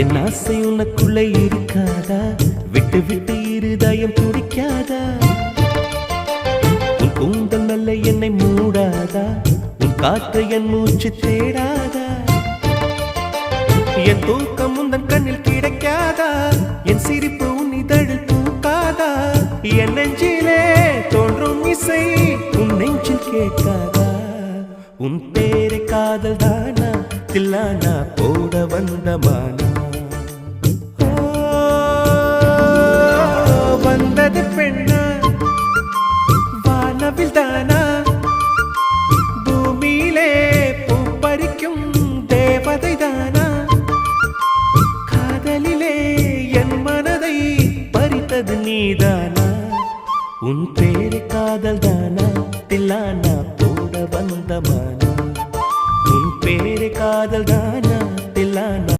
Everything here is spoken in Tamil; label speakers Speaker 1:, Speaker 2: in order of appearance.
Speaker 1: என் ஆசை உனக்குள்ளே இருக்காதா? விட்டு விட்டு இருதயம் துடிக்காதா? உன் கூந்தல் நல்ல என்னை மூடாதா? உன் காற்று என் மூச்சு தேடாதா? என் தூக்கம் உந்தன் கண்ணில் கிடைக்காதா? என் சிரிப்பு உன் இதழில் பூக்காதா? என் நெஞ்சிலே தோன்றும் இசை உன் நெஞ்சில் கேட்காதா? உன் பேரை காதல் தானா தில்லானா போட வந்த மானா? வந்தது பெண்ணா வானவில் தானா? பூமியிலே பூ பறிக்கும் தேவதை தானா? காதலிலே என் மனதை பறித்தது நீதானா? உன் பேரை